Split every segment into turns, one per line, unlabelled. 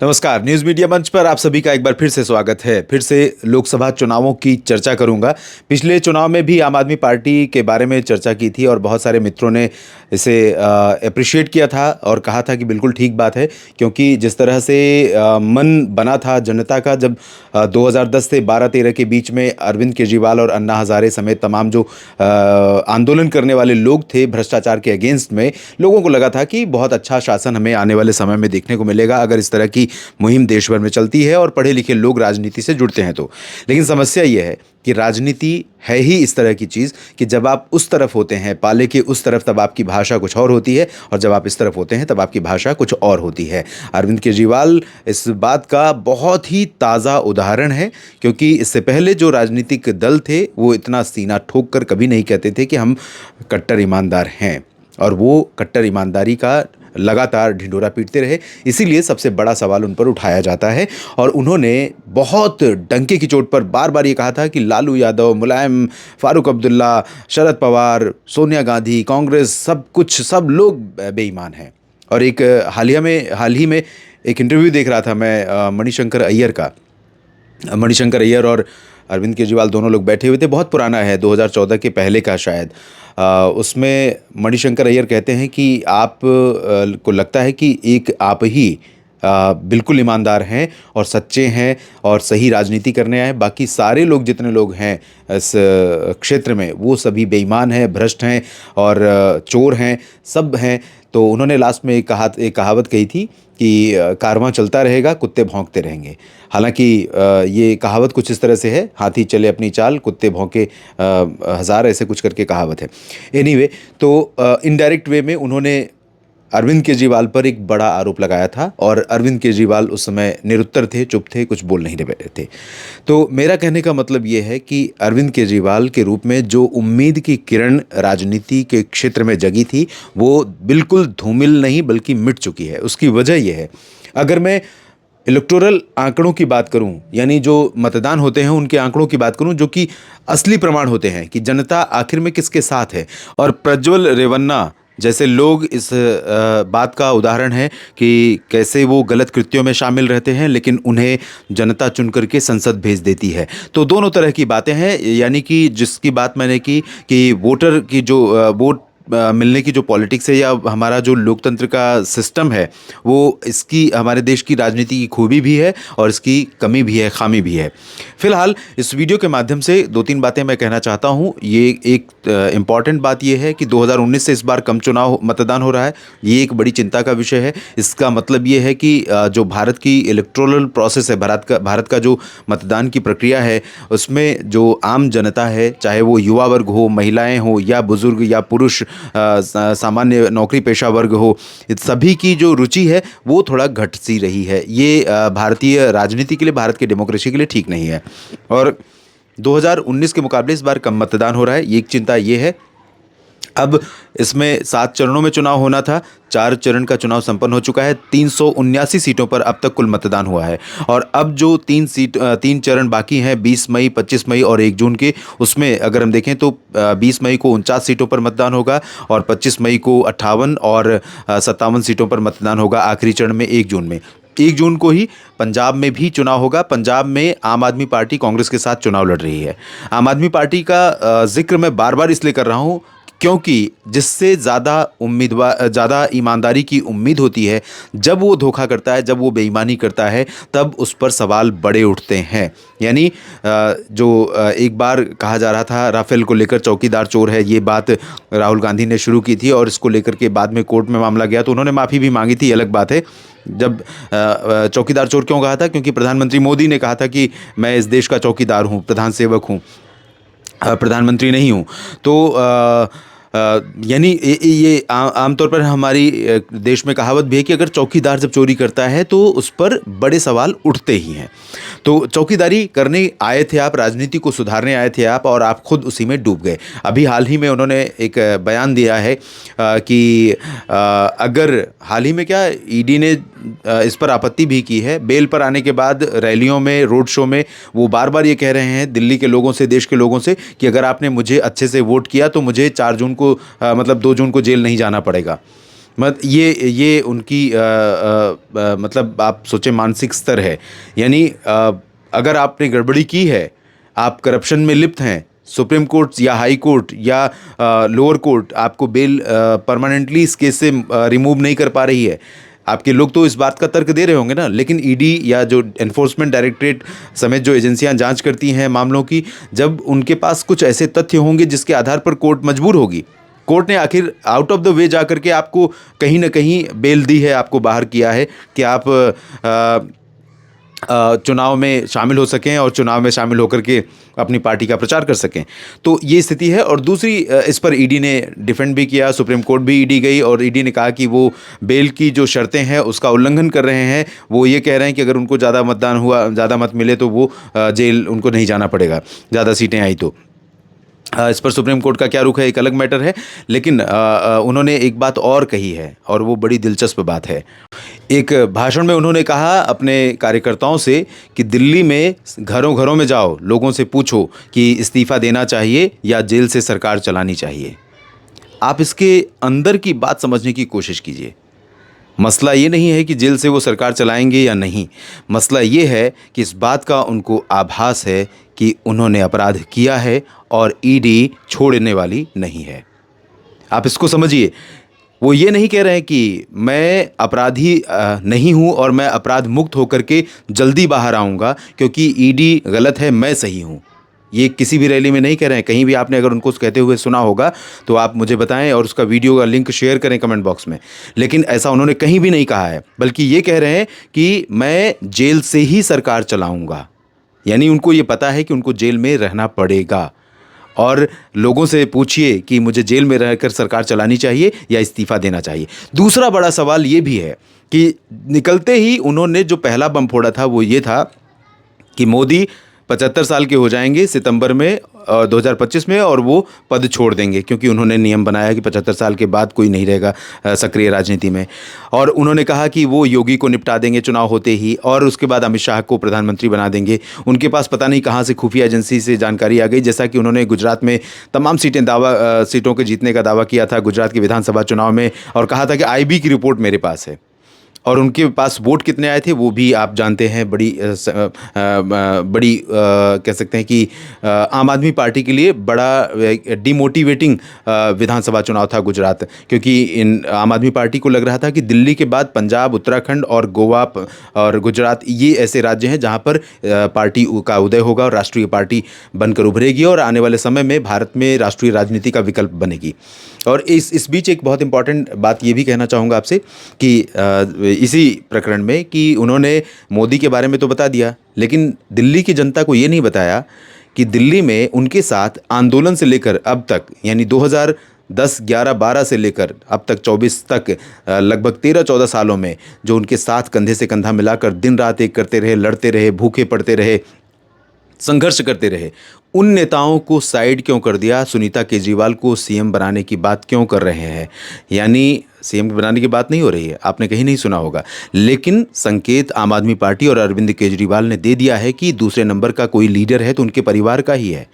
नमस्कार। News media मंच पर आप सभी का एक बार फिर से स्वागत है। फिर से लोकसभा चुनावों की चर्चा करूंगा। पिछले चुनाव में भी आम आदमी पार्टी के बारे में चर्चा की थी और बहुत सारे मित्रों ने इसे अप्रिशिएट किया था और कहा था कि बिल्कुल ठीक बात है, क्योंकि जिस तरह से मन बना था जनता का जब 2010 से 12-13 के बीच में अरविंद केजरीवाल और अन्ना हज़ारे समेत तमाम जो आंदोलन करने वाले लोग थे भ्रष्टाचार के अगेंस्ट में, लोगों को लगा था कि बहुत अच्छा शासन हमें आने वाले समय में देखने को मिलेगा अगर इस तरह की मुहिम देश भर में चलती है और पढ़े लिखे लोग राजनीति से जुड़ते हैं तो। लेकिन समस्या यह है कि राजनीति है ही इस तरह की चीज़ कि जब आप उस तरफ होते हैं, पाले के उस तरफ, तब आपकी भाषा कुछ और होती है और जब आप इस तरफ होते हैं तब आपकी भाषा कुछ और होती है। अरविंद केजरीवाल इस बात का बहुत ही ताज़ा उदाहरण है, क्योंकि इससे पहले जो राजनीतिक दल थे वो इतना सीना ठोक कर कभी नहीं कहते थे कि हम कट्टर ईमानदार हैं, और वो कट्टर ईमानदारी का लगातार ढिंढोरा पीटते रहे। इसीलिए सबसे बड़ा सवाल उन पर उठाया जाता है और उन्होंने बहुत डंके की चोट पर बार बार ये कहा था कि लालू यादव, मुलायम, फारूक अब्दुल्ला, शरद पवार, सोनिया गांधी, कांग्रेस, सब लोग बेईमान हैं। और एक हाल ही में एक इंटरव्यू देख रहा था मैं मणिशंकर अय्यर का। मणिशंकर अय्यर और अरविंद केजरीवाल दोनों लोग बैठे हुए थे, बहुत पुराना है, 2014 के पहले का शायद। उसमें मणिशंकर अय्यर कहते हैं कि आप को लगता है कि एक आप ही बिल्कुल ईमानदार हैं और सच्चे हैं और सही राजनीति करने आए, बाकी सारे लोग जितने लोग हैं इस क्षेत्र में वो सभी बेईमान हैं, भ्रष्ट हैं और चोर हैं, सब हैं। तो उन्होंने लास्ट में एक कहावत कही थी कि कारवां चलता रहेगा, कुत्ते भौंकते रहेंगे। हालांकि ये कहावत कुछ इस तरह से है, हाथी चले अपनी चाल, कुत्ते भौंके हज़ार, ऐसे कुछ करके कहावत है। एनीवे, तो इनडायरेक्ट वे में उन्होंने अरविंद केजरीवाल पर एक बड़ा आरोप लगाया था और अरविंद केजरीवाल उस समय निरुत्तर थे, चुप थे, कुछ बोल नहीं रहे थे। तो मेरा कहने का मतलब ये है कि अरविंद केजरीवाल के रूप में जो उम्मीद की किरण राजनीति के क्षेत्र में जगी थी वो बिल्कुल धूमिल नहीं बल्कि मिट चुकी है। उसकी वजह यह है, अगर मैं इलेक्टोरल आंकड़ों की बात करूं, यानी जो मतदान होते हैं उनके आंकड़ों की बात करूं, जो कि असली प्रमाण होते हैं कि जनता आखिर में किसके साथ है, और प्रज्वल रेवन्ना जैसे लोग इस बात का उदाहरण है कि कैसे वो गलत कृत्यों में शामिल रहते हैं लेकिन उन्हें जनता चुन करके संसद भेज देती है। तो दोनों तरह की बातें हैं, यानी कि जिसकी बात मैंने की कि वोटर की जो वोट मिलने की जो पॉलिटिक्स है या हमारा जो लोकतंत्र का सिस्टम है, वो इसकी हमारे देश की राजनीति की खूबी भी है और इसकी कमी भी है, खामी भी है। फिलहाल इस वीडियो के माध्यम से 2-3 बातें मैं कहना चाहता हूँ। ये एक इम्पॉर्टेंट बात ये है कि 2019 से इस बार कम मतदान हो रहा है, ये एक बड़ी चिंता का विषय है। इसका मतलब ये है कि जो भारत की इलेक्टोरल प्रोसेस है, भारत का जो मतदान की प्रक्रिया है, उसमें जो आम जनता है, चाहे वो युवा वर्ग हो, महिलाएं हो या बुजुर्ग या पुरुष, सामान्य नौकरी पेशा वर्ग हो, इस सभी की जो रुचि है वो थोड़ा घट सी रही है। ये भारतीय राजनीति के लिए, भारत की डेमोक्रेसी के लिए ठीक नहीं है। और 2019 के मुकाबले इस बार कम मतदान हो रहा है, ये एक चिंता ये है। अब इसमें 7 चरणों में चुनाव होना था, 4 चरण का चुनाव संपन्न हो चुका है। 379 सीटों पर अब तक कुल मतदान हुआ है और अब जो 3 चरण बाकी हैं, 20 मई, 25 मई और 1 जून के, उसमें अगर हम देखें तो 20 मई को 49 सीटों पर मतदान होगा और 25 मई को 58 और 57 सीटों पर मतदान होगा आखिरी चरण में 1 जून में। 1 जून को ही पंजाब में भी चुनाव होगा। पंजाब में आम आदमी पार्टी कांग्रेस के साथ चुनाव लड़ रही है। आम आदमी पार्टी का जिक्र मैं बार बार इसलिए कर रहा हूँ क्योंकि जिससे ज़्यादा ईमानदारी की उम्मीद होती है, जब वो धोखा करता है, जब वो बेईमानी करता है, तब उस पर सवाल बड़े उठते हैं। यानी एक बार कहा जा रहा था राफेल को लेकर चौकीदार चोर है, ये बात राहुल गांधी ने शुरू की थी और इसको लेकर के बाद में कोर्ट में मामला गया तो उन्होंने माफ़ी भी मांगी थी, अलग बात है। जब चौकीदार चोर क्यों कहा था? क्योंकि प्रधानमंत्री मोदी ने कहा था कि मैं इस देश का चौकीदार हूँ, प्रधान सेवक हूँ, प्रधानमंत्री नहीं हूँ। तो यानी ये आमतौर पर हमारी देश में कहावत भी है कि अगर चौकीदार जब चोरी करता है तो उस पर बड़े सवाल उठते ही हैं। तो चौकीदारी करने आए थे आप, राजनीति को सुधारने आए थे आप, और आप खुद उसी में डूब गए। अभी हाल ही में उन्होंने एक बयान दिया है कि अगर हाल ही में क्या ईडी ने इस पर आपत्ति भी की है, बेल पर आने के बाद रैलियों में, रोड शो में वो बार बार ये कह रहे हैं दिल्ली के लोगों से, देश के लोगों से, कि अगर आपने मुझे अच्छे से वोट किया तो मुझे 4 जून को मतलब 2 जून को जेल नहीं जाना पड़ेगा। मत ये उनकी मतलब आप सोचें मानसिक स्तर है। यानी अगर आपने गड़बड़ी की है, आप करप्शन में लिप्त हैं, सुप्रीम कोर्ट या हाई कोर्ट या लोअर कोर्ट आपको बेल परमानेंटली इस केस से रिमूव नहीं कर पा रही है, आपके लोग तो इस बात का तर्क दे रहे होंगे ना। लेकिन ईडी या जो एनफोर्समेंट डायरेक्टरेट समेत जो एजेंसियां जांच करती हैं मामलों की, जब उनके पास कुछ ऐसे तथ्य होंगे जिसके आधार पर कोर्ट मजबूर होगी, कोर्ट ने आखिर आउट ऑफ द वे जा करके आपको कहीं ना कहीं बेल दी है, आपको बाहर किया है कि आप चुनाव में शामिल हो सकें और चुनाव में शामिल होकर के अपनी पार्टी का प्रचार कर सकें। तो ये स्थिति है। और दूसरी, इस पर ईडी ने डिफेंड भी किया, सुप्रीम कोर्ट भी ईडी गई और ईडी ने कहा कि वो बेल की जो शर्तें हैं उसका उल्लंघन कर रहे हैं। वो ये कह रहे हैं कि अगर उनको ज़्यादा मतदान हुआ, ज़्यादा मत मिले तो वो जेल उनको नहीं जाना पड़ेगा, ज़्यादा सीटें आई तो। इस पर सुप्रीम कोर्ट का क्या रुख है एक अलग मैटर है। लेकिन उन्होंने एक बात और कही है और वो बड़ी दिलचस्प बात है। एक भाषण में उन्होंने कहा अपने कार्यकर्ताओं से कि दिल्ली में घरों घरों में जाओ, लोगों से पूछो कि इस्तीफ़ा देना चाहिए या जेल से सरकार चलानी चाहिए। आप इसके अंदर की बात समझने की कोशिश कीजिए। मसला ये नहीं है कि जेल से वो सरकार चलाएंगे या नहीं, मसला ये है कि इस बात का उनको आभास है कि उन्होंने अपराध किया है और ईडी छोड़ने वाली नहीं है। आप इसको समझिए। वो ये नहीं कह रहे हैं कि मैं अपराधी नहीं हूँ और मैं अपराध मुक्त होकर के जल्दी बाहर आऊँगा क्योंकि ईडी गलत है, मैं सही हूँ। ये किसी भी रैली में नहीं कह रहे हैं। कहीं भी आपने अगर उनको कहते हुए सुना होगा तो आप मुझे बताएं और उसका वीडियो का लिंक शेयर करें कमेंट बॉक्स में। लेकिन ऐसा उन्होंने कहीं भी नहीं कहा है, बल्कि ये कह रहे हैं कि मैं जेल से ही सरकार चलाऊँगा। यानी उनको ये पता है कि उनको जेल में रहना पड़ेगा। और लोगों से पूछिए कि मुझे जेल में रहकर सरकार चलानी चाहिए या इस्तीफ़ा देना चाहिए। दूसरा बड़ा सवाल ये भी है कि निकलते ही उन्होंने जो पहला बम फोड़ा था वो ये था कि मोदी 75 साल के हो जाएंगे सितंबर में 2025 में और वो पद छोड़ देंगे, क्योंकि उन्होंने नियम बनाया कि 75 साल के बाद कोई नहीं रहेगा सक्रिय राजनीति में। और उन्होंने कहा कि वो योगी को निपटा देंगे चुनाव होते ही और उसके बाद अमित शाह को प्रधानमंत्री बना देंगे। उनके पास पता नहीं कहाँ से खुफिया एजेंसी से जानकारी आ गई, जैसा कि उन्होंने गुजरात में तमाम सीटों के जीतने का दावा किया था गुजरात के विधानसभा चुनाव में, और कहा था कि आईबी की रिपोर्ट मेरे पास है। और उनके पास वोट कितने आए थे वो भी आप जानते हैं। बड़ी कह सकते हैं कि आम आदमी पार्टी के लिए बड़ा डिमोटिवेटिंग विधानसभा चुनाव था गुजरात, क्योंकि इन आम आदमी पार्टी को लग रहा था कि दिल्ली के बाद पंजाब, उत्तराखंड और गोवा और गुजरात ये ऐसे राज्य हैं जहां पर पार्टी का उदय होगा और राष्ट्रीय पार्टी बनकर उभरेगी और आने वाले समय में भारत में राष्ट्रीय राजनीति का विकल्प बनेगी। और इस बीच एक बहुत इंपॉर्टेंट बात ये भी कहना चाहूँगा आपसे कि इसी प्रकरण में कि उन्होंने मोदी के बारे में तो बता दिया, लेकिन दिल्ली की जनता को ये नहीं बताया कि दिल्ली में उनके साथ आंदोलन से लेकर अब तक, यानी 2010, 11, 12 से लेकर अब तक 24 तक लगभग 13-14 सालों में जो उनके साथ कंधे से कंधा मिलाकर दिन रात एक करते रहे, लड़ते रहे, भूखे पड़ते रहे, संघर्ष करते रहे, उन नेताओं को साइड क्यों कर दिया? सुनीता केजरीवाल को सीएम बनाने की बात क्यों कर रहे हैं? यानी सीएम बनाने की बात नहीं हो रही है, आपने कहीं नहीं सुना होगा, लेकिन संकेत आम आदमी पार्टी और अरविंद केजरीवाल ने दे दिया है कि दूसरे नंबर का कोई लीडर है तो उनके परिवार का ही है।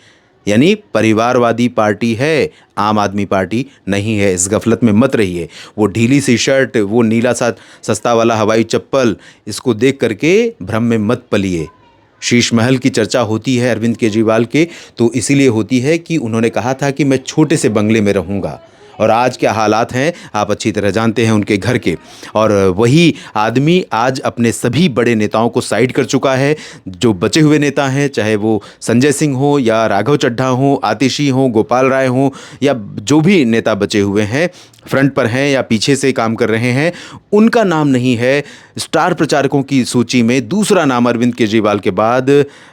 यानी परिवारवादी पार्टी है, आम आदमी पार्टी नहीं है। इस गफलत में मत रहिए। वो ढीली सी शर्ट, वो नीला सा सस्ता वाला हवाई चप्पल, इसको देख करके भ्रम में मत पलिए। शीश महल की चर्चा होती है अरविंद केजरीवाल के, तो इसीलिए होती है कि उन्होंने कहा था कि मैं छोटे से बंगले में रहूँगा, और आज क्या हालात हैं आप अच्छी तरह जानते हैं उनके घर के। और वही आदमी आज अपने सभी बड़े नेताओं को साइड कर चुका है। जो बचे हुए नेता हैं, चाहे वो संजय सिंह हो या राघव चड्ढा हो, आतिशी हो, गोपाल राय हो, या जो भी नेता बचे हुए हैं, फ्रंट पर हैं या पीछे से काम कर रहे हैं, उनका नाम नहीं है स्टार प्रचारकों की सूची में। दूसरा नाम अरविंद केजरीवाल के बाद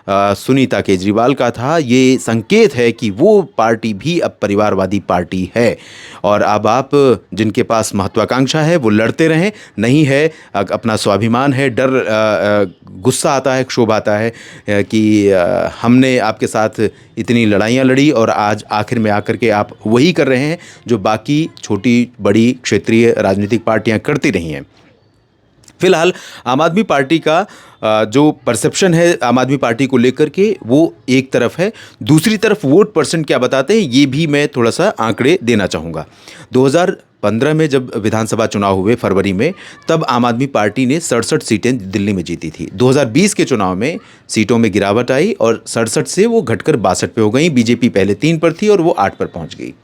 सुनीता केजरीवाल का था। ये संकेत है कि वो पार्टी भी अब परिवारवादी पार्टी है। और अब आप जिनके पास महत्वाकांक्षा है वो लड़ते रहें, नहीं है अपना स्वाभिमान है, डर, गुस्सा आता है, क्षोभ आता है कि हमने आपके साथ इतनी लड़ाइयाँ लड़ी और आज आखिर में आकर के आप वही कर रहे हैं जो बाकी छोटी बड़ी क्षेत्रीय राजनीतिक पार्टियां करती रही हैं। फिलहाल आम आदमी पार्टी का जो परसेप्शन है आम आदमी पार्टी को लेकर के वो एक तरफ है, दूसरी तरफ वोट परसेंट क्या बताते हैं ये भी मैं थोड़ा सा आंकड़े देना चाहूँगा। 2015 में जब विधानसभा चुनाव हुए फरवरी में, तब आम आदमी पार्टी ने 67 सीटें दिल्ली में जीती थी। 2020 के चुनाव में सीटों में गिरावट आई और 67 से वो घटकर 62 पे हो गई। बीजेपी पहले 3 पर थी और वो 8 पर पहुंच गई।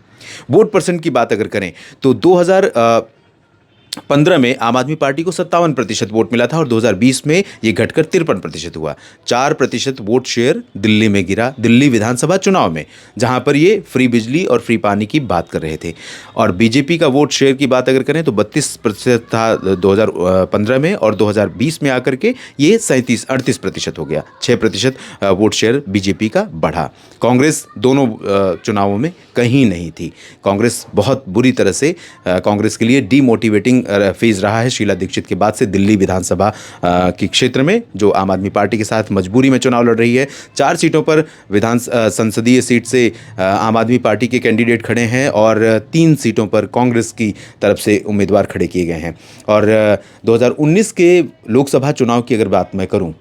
वोट परसेंट की बात अगर करें तो 2015 में आम आदमी पार्टी को 57% वोट मिला था और 2020 में ये घटकर 53% हुआ। 4% वोट शेयर दिल्ली में गिरा, दिल्ली विधानसभा चुनाव में, जहां पर ये फ्री बिजली और फ्री पानी की बात कर रहे थे। और बीजेपी का वोट शेयर की बात अगर करें तो 32% था 2015 में और 2020 में आकर के ये 38% हो गया। 6% वोट शेयर बीजेपी का बढ़ा। कांग्रेस दोनों चुनावों में कहीं नहीं थी। कांग्रेस बहुत बुरी तरह से कांग्रेस के लिए डीमोटिवेटिंग फेज रहा है शीला दीक्षित के बाद से। दिल्ली विधानसभा के क्षेत्र में जो आम आदमी पार्टी के साथ मजबूरी में चुनाव लड़ रही है, 4 सीटों पर संसदीय सीट से आम आदमी पार्टी के कैंडिडेट खड़े हैं और 3 सीटों पर कांग्रेस की तरफ से उम्मीदवार खड़े किए गए हैं। और 2019 के लोकसभा चुनाव की अगर बात मैं करूं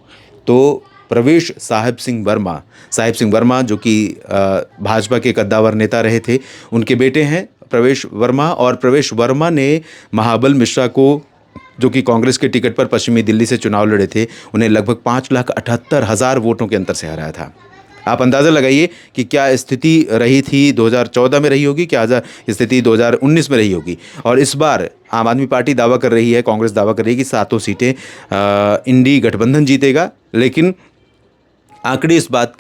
तो प्रवेश साहिब सिंह वर्मा जो कि भाजपा के कद्दावर नेता रहे थे, उनके बेटे हैं प्रवेश वर्मा। और प्रवेश वर्मा ने महाबल मिश्रा को, जो कि कांग्रेस के टिकट पर पश्चिमी दिल्ली से चुनाव लड़े थे, उन्हें लगभग 5,78,000 वोटों के अंतर से हराया था। आप अंदाज़ा लगाइए कि क्या स्थिति रही थी 2014 में रही होगी, क्या स्थिति 2019 में रही होगी। और इस बार आम आदमी पार्टी दावा कर रही है, कांग्रेस दावा कर रही है कि 7 सीटें इंडी गठबंधन जीतेगा, लेकिन आंकड़े इस बात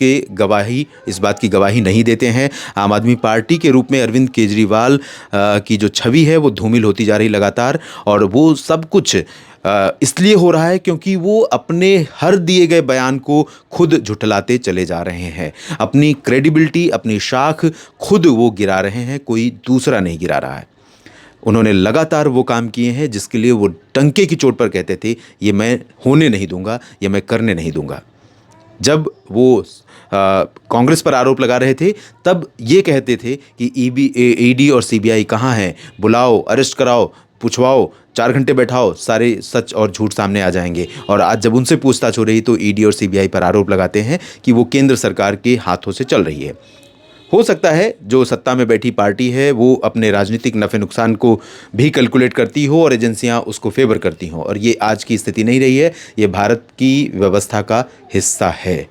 की गवाही नहीं देते हैं। आम आदमी पार्टी के रूप में अरविंद केजरीवाल की जो छवि है वो धूमिल होती जा रही लगातार, और वो सब कुछ इसलिए हो रहा है क्योंकि वो अपने हर दिए गए बयान को खुद झुठलाते चले जा रहे हैं। अपनी क्रेडिबिलिटी, अपनी शाख खुद वो गिरा रहे हैं, कोई दूसरा नहीं गिरा रहा है। उन्होंने लगातार वो काम किए हैं जिसके लिए वो टंके की चोट पर कहते थे ये मैं होने नहीं दूंगा, ये मैं करने नहीं दूंगा। जब वो कांग्रेस पर आरोप लगा रहे थे तब ये कहते थे कि ईडी और सीबीआई कहाँ हैं, बुलाओ, अरेस्ट कराओ, पूछवाओ, 4 घंटे बैठाओ, सारे सच और झूठ सामने आ जाएंगे। और आज जब उनसे पूछताछ हो रही तो ईडी और सीबीआई पर आरोप लगाते हैं कि वो केंद्र सरकार के हाथों से चल रही है। हो सकता है जो सत्ता में बैठी पार्टी है वो अपने राजनीतिक नफ़े नुकसान को भी कैलकुलेट करती हो और एजेंसियां उसको फेवर करती हों, और ये आज की स्थिति नहीं रही है। ये भारत की व्यवस्था का हिस्सा है।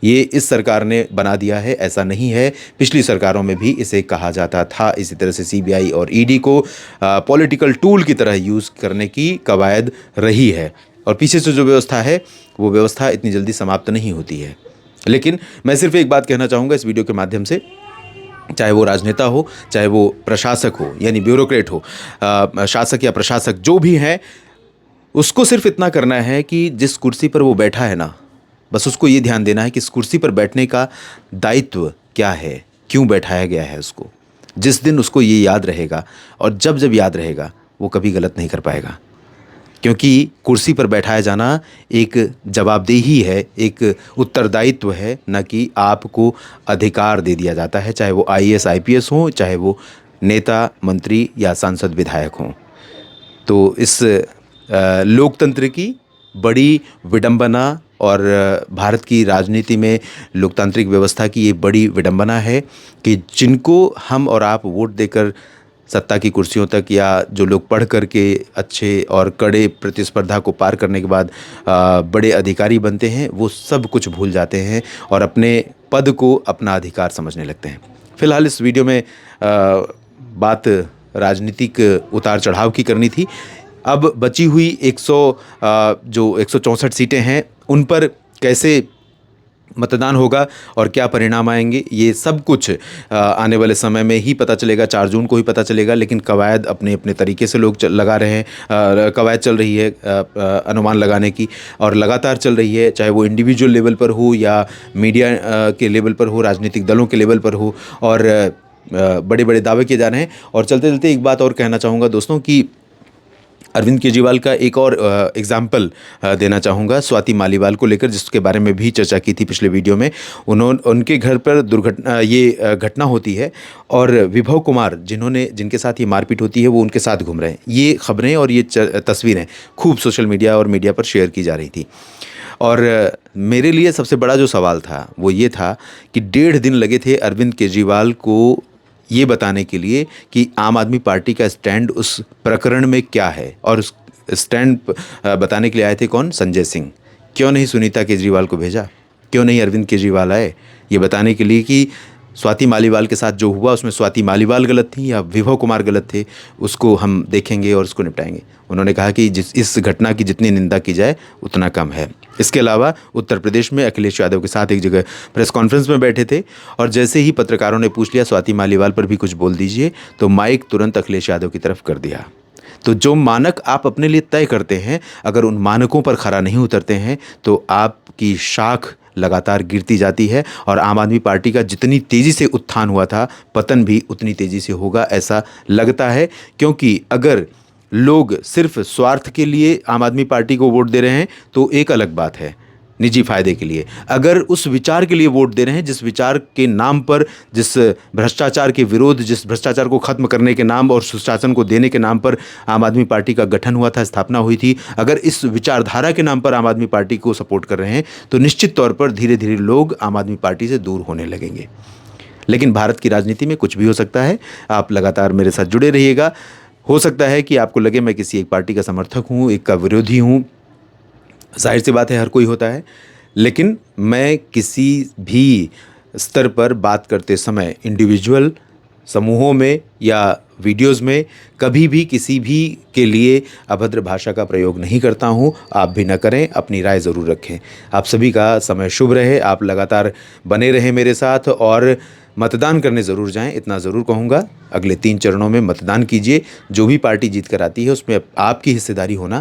ये इस सरकार ने बना दिया है, ऐसा नहीं है। पिछली सरकारों में भी इसे कहा जाता था। इसी तरह से सीबीआई और ईडी को पॉलिटिकल टूल की तरह यूज़ करने की कवायद रही है, और पीछे से जो व्यवस्था है वो व्यवस्था इतनी जल्दी समाप्त नहीं होती है। लेकिन मैं सिर्फ एक बात कहना चाहूँगा इस वीडियो के माध्यम से, चाहे वो राजनेता हो, चाहे वो प्रशासक हो, यानी ब्यूरोक्रेट हो, शासक या प्रशासक जो भी हैं, उसको सिर्फ इतना करना है कि जिस कुर्सी पर वो बैठा है ना, बस उसको ये ध्यान देना है कि इस कुर्सी पर बैठने का दायित्व क्या है, क्यों बैठाया गया है उसको। जिस दिन उसको ये याद रहेगा और जब जब याद रहेगा वो कभी गलत नहीं कर पाएगा, क्योंकि कुर्सी पर बैठाया जाना एक जवाबदेही है, एक उत्तरदायित्व है, न कि आपको अधिकार दे दिया जाता है, चाहे वो आईएएस आईपीएस हो, चाहे वो नेता मंत्री या सांसद विधायक हों। तो इस लोकतंत्र की बड़ी विडंबना और भारत की राजनीति में लोकतांत्रिक व्यवस्था की ये बड़ी विडंबना है कि जिनको हम और आप वोट देकर सत्ता की कुर्सियों तक, या जो लोग पढ़ करके अच्छे और कड़े प्रतिस्पर्धा को पार करने के बाद बड़े अधिकारी बनते हैं, वो सब कुछ भूल जाते हैं और अपने पद को अपना अधिकार समझने लगते हैं। फिलहाल इस वीडियो में बात राजनीतिक उतार चढ़ाव की करनी थी। अब बची हुई 164 सीटें हैं, उन पर कैसे मतदान होगा और क्या परिणाम आएंगे, ये सब कुछ आने वाले समय में ही पता चलेगा। 4 जून को ही पता चलेगा। लेकिन कवायद अपने अपने तरीके से लोग लगा रहे हैं, कवायद चल रही है अनुमान लगाने की, और लगातार चल रही है, चाहे वो इंडिविजुअल लेवल पर हो या मीडिया के लेवल पर हो, राजनीतिक दलों के लेवल पर हो, और बड़े बड़े दावे किए जा रहे हैं। और चलते चलते एक बात और कहना चाहूँगा दोस्तों कि अरविंद केजरीवाल का एक और एग्जाम्पल देना चाहूँगा स्वाति मालीवाल को लेकर, जिसके बारे में भी चर्चा की थी पिछले वीडियो में। उनके घर पर दुर्घटना घटना होती है और विभव कुमार जिनके साथ ये मारपीट होती है वो उनके साथ घूम रहे हैं। ये खबरें और ये तस्वीरें खूब सोशल मीडिया और मीडिया पर शेयर की जा रही थी। और मेरे लिए सबसे बड़ा जो सवाल था वो ये था कि 1.5 दिन लगे थे अरविंद केजरीवाल को ये बताने के लिए कि आम आदमी पार्टी का स्टैंड उस प्रकरण में क्या है। और उस स्टैंड बताने के लिए आए थे कौन? संजय सिंह। क्यों नहीं सुनीता केजरीवाल को भेजा? क्यों नहीं अरविंद केजरीवाल आए ये बताने के लिए कि स्वाति मालीवाल के साथ जो हुआ उसमें स्वाति मालीवाल गलत थी या विभव कुमार गलत थे? उसको हम देखेंगे और उसको निपटाएंगे। उन्होंने कहा कि इस घटना की जितनी निंदा की जाए उतना कम है। इसके अलावा उत्तर प्रदेश में अखिलेश यादव के साथ एक जगह प्रेस कॉन्फ्रेंस में बैठे थे और जैसे ही पत्रकारों ने पूछ लिया स्वाति मालीवाल पर भी कुछ बोल दीजिए, तो माइक तुरंत अखिलेश यादव की तरफ कर दिया। तो जो मानक आप अपने लिए तय करते हैं, अगर उन मानकों पर खरा नहीं उतरते हैं तो आपकी शाख लगातार गिरती जाती है और आम आदमी पार्टी का जितनी तेज़ी से उत्थान हुआ था, पतन भी उतनी तेज़ी से होगा, ऐसा लगता है। क्योंकि अगर लोग सिर्फ स्वार्थ के लिए आम आदमी पार्टी को वोट दे रहे हैं तो एक अलग बात है, निजी फायदे के लिए। अगर उस विचार के लिए वोट दे रहे हैं जिस विचार के नाम पर, जिस भ्रष्टाचार के विरोध, जिस भ्रष्टाचार को खत्म करने के नाम और सुशासन को देने के नाम पर आम आदमी पार्टी का गठन हुआ था, स्थापना हुई थी, अगर इस विचारधारा के नाम पर आम आदमी पार्टी को सपोर्ट कर रहे हैं तो निश्चित तौर पर धीरे धीरे लोग आम आदमी पार्टी से दूर होने लगेंगे। लेकिन भारत की राजनीति में कुछ भी हो सकता है। आप लगातार मेरे साथ जुड़े रहिएगा। हो सकता है कि आपको लगे मैं किसी एक पार्टी का समर्थक हूँ, एक का विरोधी हूँ, जाहिर सी बात है हर कोई होता है। लेकिन मैं किसी भी स्तर पर बात करते समय इंडिविजुअल, समूहों में या वीडियोस में कभी भी किसी भी के लिए अभद्र भाषा का प्रयोग नहीं करता हूं। आप भी न करें, अपनी राय ज़रूर रखें। आप सभी का समय शुभ रहे, आप लगातार बने रहें मेरे साथ और मतदान करने ज़रूर जाएं, इतना ज़रूर कहूँगा। अगले 3 चरणों में मतदान कीजिए। जो भी पार्टी जीत कर आती है उसमें आपकी हिस्सेदारी होना